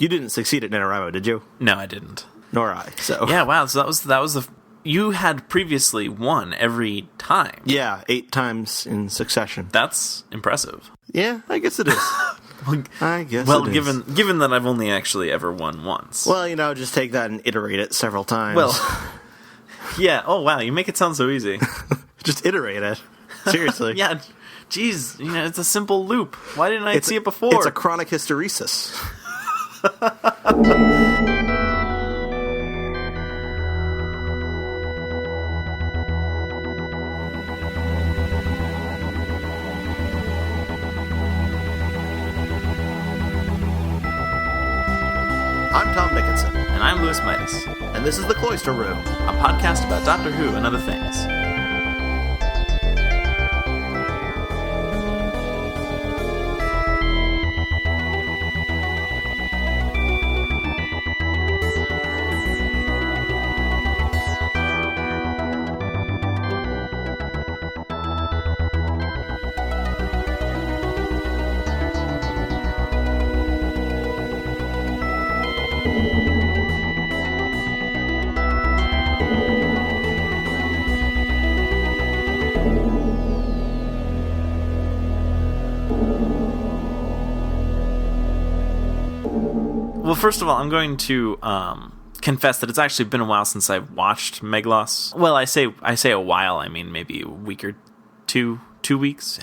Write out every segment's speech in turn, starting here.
You didn't succeed at NaNoWriMo, did you? No, I didn't. Nor I, so... Yeah, wow, so that was the... You had previously won every time. Yeah, 8 times in succession. That's impressive. Yeah, I guess it is. I guess well, it is. given that I've only actually ever won once. Well, just take that and iterate it several times. Well, yeah. Oh, wow, you make it sound so easy. Just iterate it. Seriously. Yeah, geez, it's a simple loop. Why didn't I see it before? It's a chronic hysteresis. I'm Tom Dickinson. And I'm Louis Midas. And this is the Cloister Room, a podcast about Doctor Who and other things. Well, first of all, I'm going to confess that it's actually been a while since I've watched Meglos. Well, I say a while. I mean maybe a week or 2 weeks.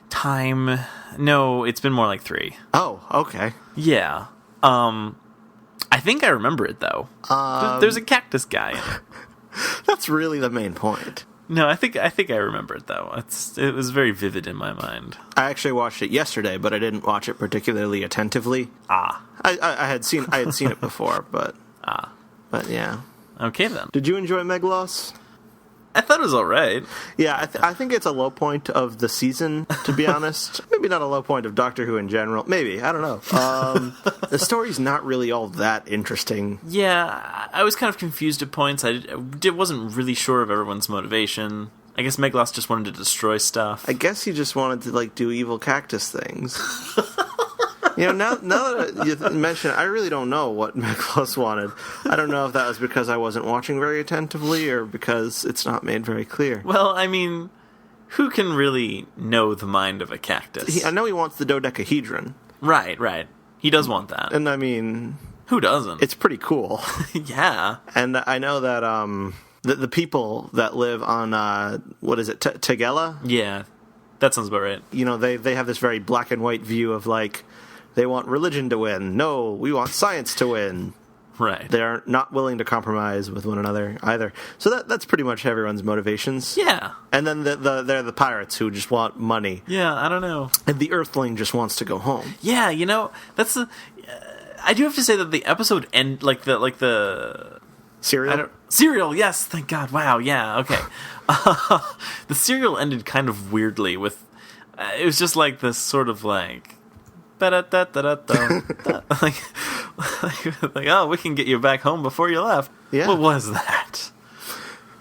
Time? No, it's been more like 3. Oh, okay. Yeah. I think I remember it though. There's a cactus guy in it. That's really the main point. No, I think I remember it though. It was very vivid in my mind. I actually watched it yesterday, but I didn't watch it particularly attentively. Ah, I had seen it before, but but yeah. Okay then. Did you enjoy Meglos? I thought it was all right. Yeah, I think it's a low point of the season, to be honest. Maybe not a low point of Doctor Who in general. Maybe, I don't know. The story's not really all that interesting. Yeah, I was kind of confused at points. I wasn't really sure of everyone's motivation. I guess Meglos just wanted to destroy stuff. I guess he just wanted to do evil cactus things. Now that you mention it, I really don't know what Meglos wanted. I don't know if that was because I wasn't watching very attentively or because it's not made very clear. Well, I mean, who can really know the mind of a cactus? I know he wants the dodecahedron. Right. He does want that. And I mean... Who doesn't? It's pretty cool. Yeah. And I know that the people that live on, what is it, Tegela? Yeah, that sounds about right. They have this very black and white view of they want religion to win. No, we want science to win. Right. They're not willing to compromise with one another either. So that's pretty much everyone's motivations. Yeah. And then they're the pirates who just want money. Yeah, I don't know. And the Earthling just wants to go home. Yeah, that's I do have to say that the episode the Serial? Serial, yes, thank God. Wow, yeah, okay. The serial ended kind of weirdly with it was just this sort of oh, we can get you back home before you left. Yeah. What was that?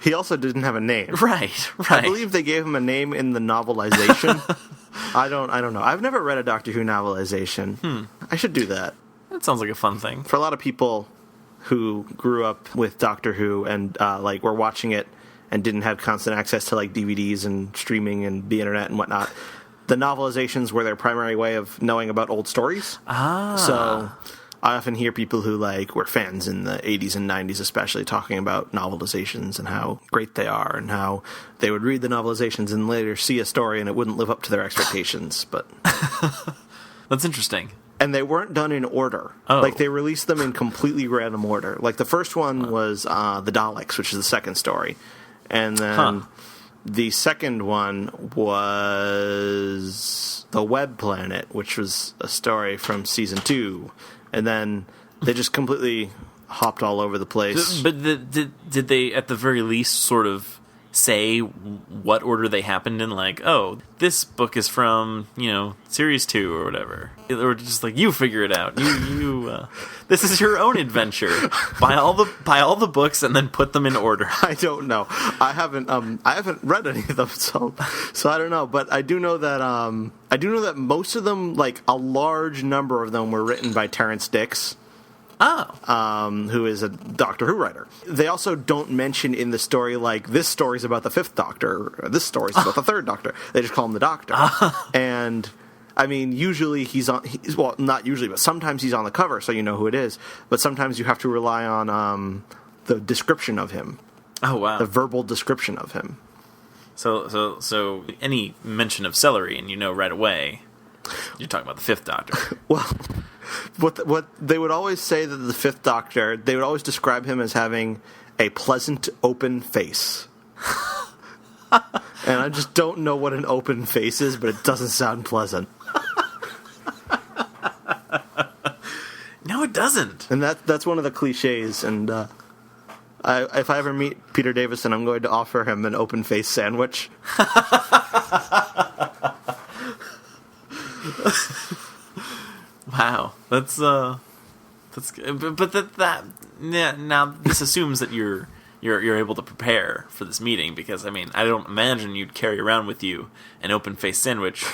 He also didn't have a name. Right. I believe they gave him a name in the novelization. I don't know. I've never read a Doctor Who novelization. I should do that. That sounds like a fun thing. For a lot of people who grew up with Doctor Who and were watching it and didn't have constant access to DVDs and streaming and the internet and whatnot, the novelizations were their primary way of knowing about old stories. Ah. So I often hear people who were fans in the 80s and 90s especially talking about novelizations and how great they are and how they would read the novelizations and later see a story and it wouldn't live up to their expectations. But that's interesting. And they weren't done in order. Oh. They released them in completely random order. The first one was The Daleks, which is the second story. And then the second one was The Web Planet, which was a story from season 2. And then they just completely hopped all over the place. But did they, at the very least, sort of say what order they happened in, like, oh, this book is from, series 2 or whatever. Or just like, you figure it out. This is your own adventure. Buy all the books and then put them in order. I don't know. I haven't read any of them, so I don't know. But I do know that most of them, like a large number of them, were written by Terrence Dicks. Oh. Who is a Doctor Who writer. They also don't mention in the story, like, this story's about the 5th Doctor, or this story's about the 3rd Doctor. They just call him the Doctor. And, I mean, usually not usually, but sometimes he's on the cover, so you know who it is. But sometimes you have to rely on the description of him. Oh, wow. The verbal description of him. So any mention of celery, and you know right away, you're talking about the 5th Doctor. Well... What they would always say that the 5th Doctor, they would always describe him as having a pleasant, open face. And I just don't know what an open face is, but it doesn't sound pleasant. No, it doesn't. And that's one of the cliches. And if I ever meet Peter Davison, I'm going to offer him an open face sandwich. Wow, that's good. But now this assumes that you're able to prepare for this meeting, because I mean, I don't imagine you'd carry around with you an open faced sandwich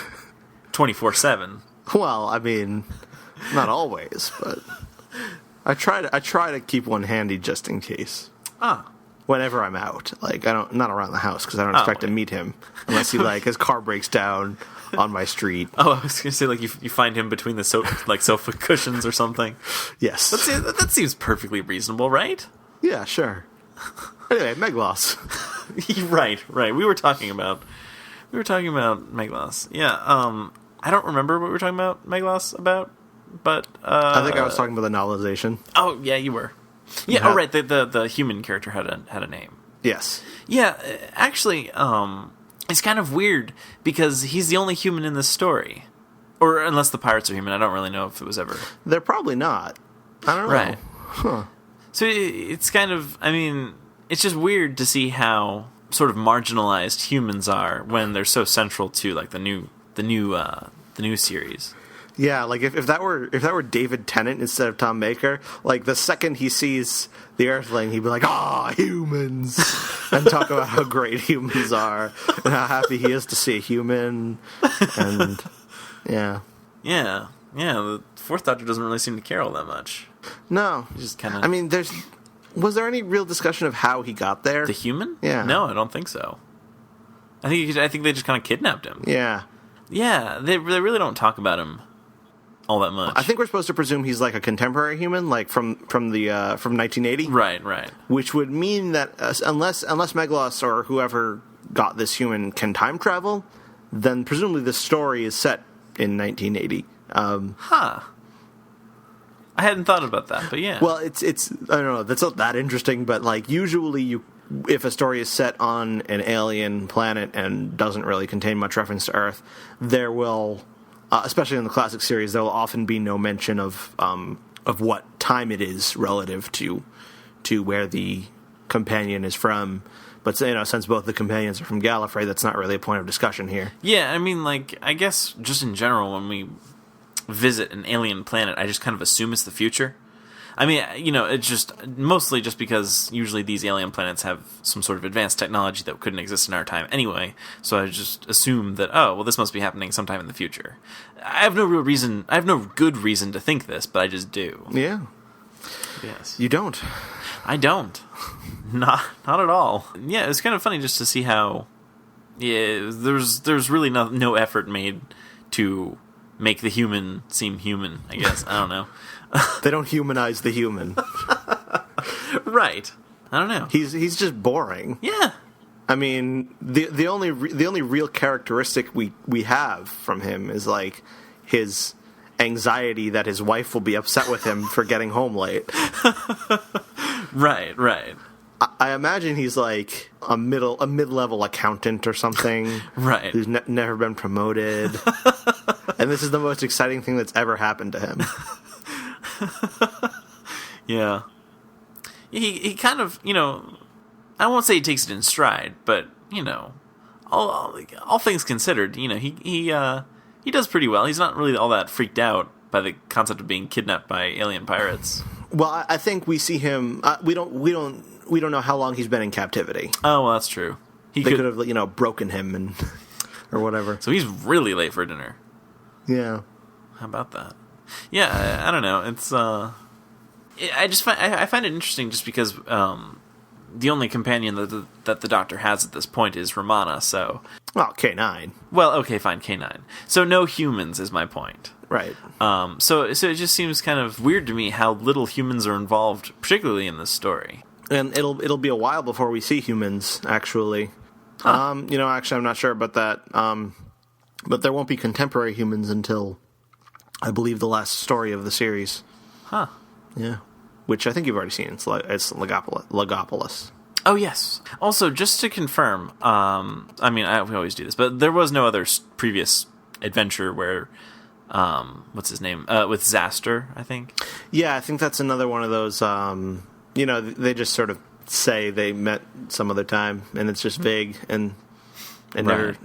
24/7. Well, I mean, not always, but I try to keep one handy just in case. Whenever I'm out, like not around the house, because I don't expect to meet him unless his car breaks down on my street. Oh, I was going to say, like, you find him between the sofa cushions or something. Yes. That seems perfectly reasonable, right? Yeah, sure. Anyway, Meglos. Right. We were talking about Meglos. Yeah. I don't remember what we were talking about Meglos about, but I think I was talking about the novelization. Oh, yeah, you were. Yeah. Oh, right. The human character had a name. Yes. Yeah. Actually, it's kind of weird because he's the only human in this story, or unless the pirates are human. I don't really know if it was ever. They're probably not. I don't know. Right. Huh. So it's kind of. I mean, it's just weird to see how sort of marginalized humans are when they're so central to like the new series. Yeah, like if that were David Tennant instead of Tom Baker, like the second he sees the Earthling, he'd be like, humans, and talk about how great humans are and how happy he is to see a human, and yeah. The 4th Doctor doesn't really seem to care all that much. No, He's just kind of. I mean, was there any real discussion of how he got there? The human? Yeah. No, I don't think so. I think they just kind of kidnapped him. Yeah. Yeah, they really don't talk about him all that much. I think we're supposed to presume he's like a contemporary human, like from 1980. Right. Which would mean that unless Meglos or whoever got this human can time travel, then presumably the story is set in 1980. I hadn't thought about that, but yeah. Well, it's I don't know, that's not that interesting, but like usually if a story is set on an alien planet and doesn't really contain much reference to Earth, there will, especially in the classic series, there will often be no mention of what time it is relative to where the companion is from. But since both the companions are from Gallifrey, that's not really a point of discussion here. Yeah, I mean, like, I guess just in general, when we visit an alien planet, I just kind of assume it's the future. I mean, it's just mostly just because usually these alien planets have some sort of advanced technology that couldn't exist in our time anyway. So I just assume that, this must be happening sometime in the future. I have no good reason to think this, but I just do. Yeah. Yes. You don't. I don't. Not at all. Yeah, it's kind of funny just to see how there's really no effort made to make the human seem human, I guess. I don't know. They don't humanize the human. Right. I don't know. He's just boring. Yeah. I mean, the only real characteristic we have from him is like his anxiety that his wife will be upset with him for getting home late. Right. I imagine he's like a mid-level accountant or something. Right. Who's never been promoted. And this is the most exciting thing that's ever happened to him. Yeah. He kind of, I won't say he takes it in stride, but you know, all things considered, you know, he does pretty well. He's not really all that freaked out by the concept of being kidnapped by alien pirates. Well, I think we see him. We don't know how long he's been in captivity. Oh, well, that's true. They could have, broken him and or whatever. So he's really late for dinner. Yeah. How about that? Yeah, I don't know. It's I find it interesting just because the only companion that the Doctor has at this point is Romana. So, well, K9. Well, okay, fine, K9. So no humans is my point. Right. So it just seems kind of weird to me how little humans are involved, particularly in this story. And it'll be a while before we see humans, actually. Huh. Actually, I'm not sure about that. But there won't be contemporary humans until, I believe, the last story of the series. Huh. Yeah. Which I think you've already seen. It's Legopolis. Oh, yes. Also, just to confirm, we always do this, but there was no other previous adventure where, what's his name? With Zaster, I think. Yeah, I think that's another one of those, they just sort of say they met some other time, and it's just vague, and never,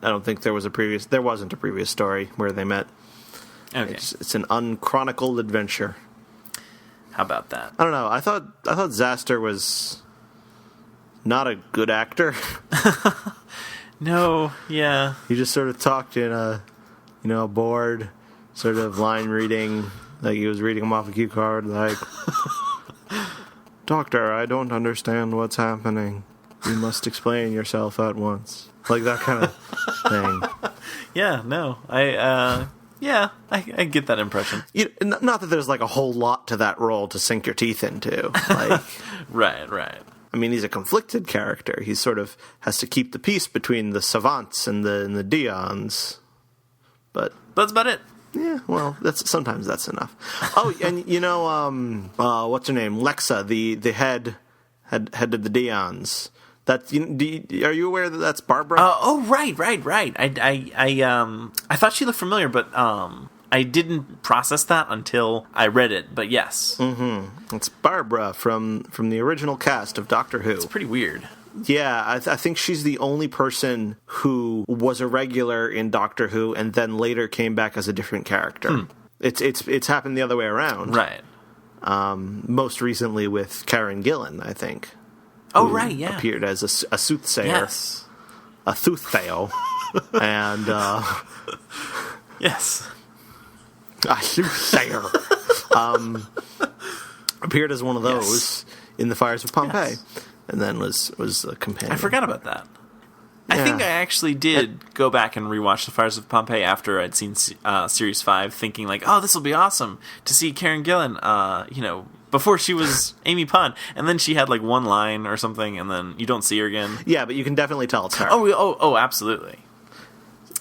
I don't think there wasn't a previous story where they met. Okay. It's an unchronicled adventure. How about that? I don't know. I thought Zaster was not a good actor. No, yeah. He just sort of talked in a bored sort of line reading, like he was reading them off a cue card, like, Doctor, I don't understand what's happening. You must explain yourself at once. Like that kind of thing. Yeah, no. I get that impression. Not that there's like a whole lot to that role to sink your teeth into. Like, Right. I mean, he's a conflicted character. He sort of has to keep the peace between the savants and the Dions. But that's about it. Yeah, well, sometimes that's enough. Oh, and what's her name? Lexa, the head of the Dions. Are you aware that that's Barbara? Right. I thought she looked familiar, but I didn't process that until I read it. But yes, It's Barbara from the original cast of Doctor Who. It's pretty weird. Yeah, I think she's the only person who was a regular in Doctor Who and then later came back as a different character. It's happened the other way around. Right. Most recently with Karen Gillan, I think. Oh, right, yeah. Appeared as a soothsayer. Yes. A soothsayer. And, yes. A soothsayer. Appeared as one of those in the Fires of Pompeii. Yes. And then was a companion. I forgot about that. Yeah. I think I actually did go back and rewatch The Fires of Pompeii after I'd seen Series 5, thinking like, oh, this will be awesome to see Karen Gillan, before she was Amy Pond. And then she had like one line or something, and then you don't see her again. Yeah, but you can definitely tell it's her. Oh, absolutely.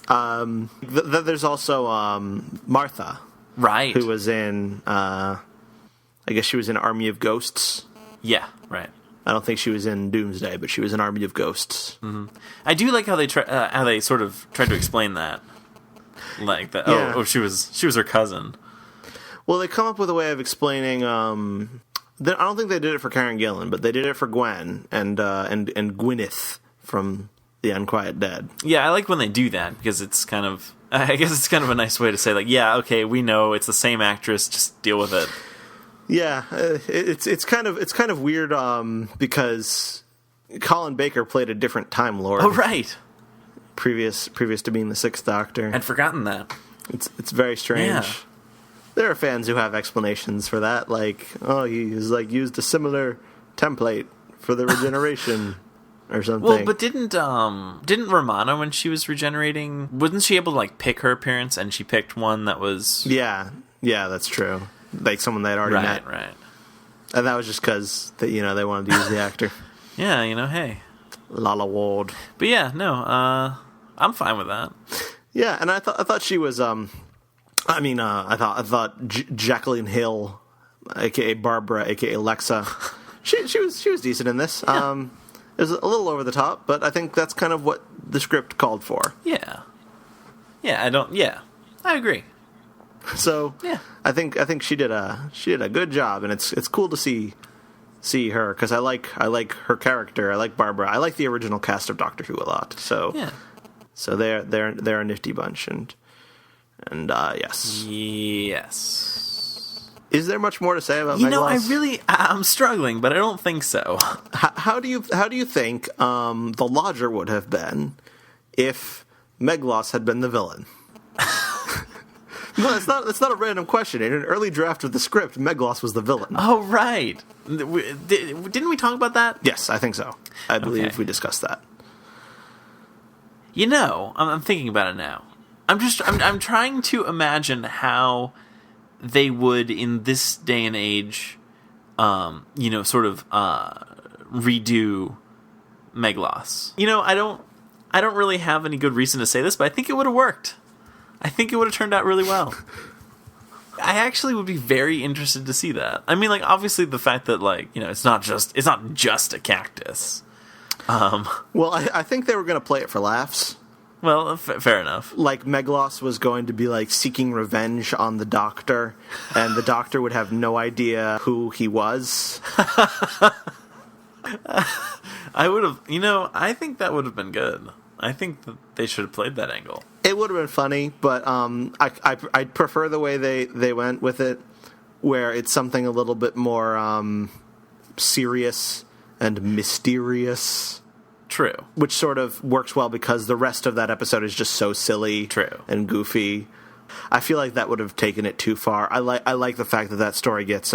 There's also Martha. Right. Who was in, I guess she was in Army of Ghosts. Yeah, right. I don't think she was in Doomsday, but she was in Army of Ghosts. Mm-hmm. I do like how they sort of tried to explain that, like that. Yeah. Oh, she was her cousin. Well, they come up with a way of explaining. I don't think they did it for Karen Gillan, but they did it for Gwen and Gwyneth from The Unquiet Dead. Yeah, I like when they do that because it's kind of. I guess it's kind of a nice way to say like, yeah, okay, we know it's the same actress, just deal with it. Yeah, it's kind of weird because Colin Baker played a different Time Lord. Oh, right. Previous to being the Sixth Doctor. I'd forgotten that. It's very strange. Yeah. There are fans who have explanations for that, like, oh, he's like used a similar template for the regeneration or something. Well, but didn't Romana, when she was regenerating, wasn't she able to like pick her appearance, and she picked one that was Yeah, that's true. Like someone they had already met. Right. And that was just because they wanted to use the actor. Yeah, hey. Lala Ward. But yeah, no, I'm fine with that. Yeah, and I thought she was I thought Jacqueline Hill, aka Barbara, aka Lexa, she was decent in this. Yeah. It was a little over the top, but I think that's kind of what the script called for. Yeah. I agree. So yeah, I think she did a good job, and it's cool to see see her, because I like her character. I like Barbara. I like the original cast of Doctor Who a lot. So Yeah. so they're a nifty bunch, and yes. Yes. Is there much more to say about Meglos? I'm struggling, but I don't think so. How do you think the Lodger would have been if Meglos had been the villain? No, it's not a random question. In an early draft of the script, Meglos was the villain. Oh, right. Didn't we talk about that? Yes, I think so. I believe Okay. we discussed that. I'm thinking about it now. I'm trying to imagine how they would, in this day and age, sort of redo Meglos. I don't really have any good reason to say this, but I think it would have worked. I think it would have turned out really well. I actually would be very interested to see that. I mean, like, obviously the fact that, like, it's not just a cactus. Well, I think they were going to play it for laughs. Well, fair enough. Like, Meglos was going to be, like, seeking revenge on the Doctor, and the Doctor would have no idea who he was. I think that would have been good. I think that they should have played that angle. It would have been funny, but I prefer the way they went with it, where it's something a little bit more serious and mysterious. True. Which sort of works well because the rest of that episode is just so silly. True. And goofy. I feel like that would have taken it too far. I like the fact that story gets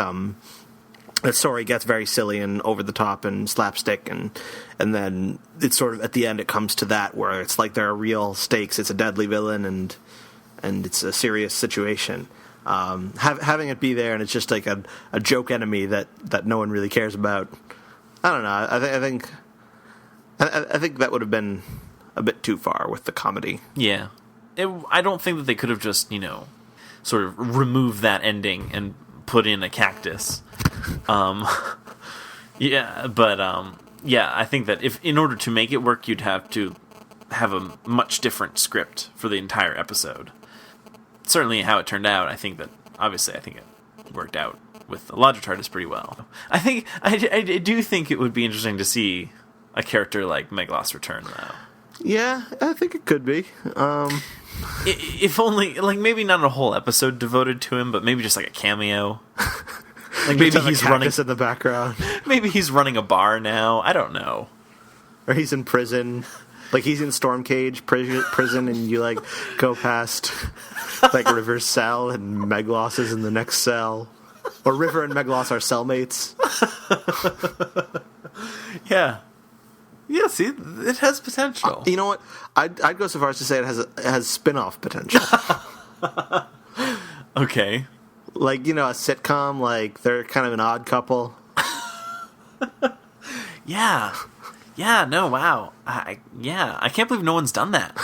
very silly and over the top and slapstick, and then it's sort of at the end it comes to that where it's like there are real stakes. It's a deadly villain and it's a serious situation. Having it be there and it's just like a joke enemy that no one really cares about. I don't know. I think that would have been a bit too far with the comedy. Yeah. I don't think that they could have just, sort of removed that ending and put in a cactus. I think that if in order to make it work, you'd have to have a much different script for the entire episode. Certainly how it turned out, I think it worked out with the Lodger TARDIS pretty well. I do think it would be interesting to see a character like Meglos return, though. Yeah, I think it could be. If only, like, maybe not a whole episode devoted to him, but maybe just like a cameo. Like maybe he's running in the background. Maybe he's running a bar now. I don't know. Or he's in prison. Like he's in Stormcage prison, and you like go past like River's cell, and Meglos is in the next cell. Or River and Meglos are cellmates. Yeah. Yeah, see, it has potential. You know what? I'd go so far as to say it has spin-off potential. Okay. Like, a sitcom, like, they're kind of an odd couple. Yeah. Yeah, no, wow. I can't believe no one's done that.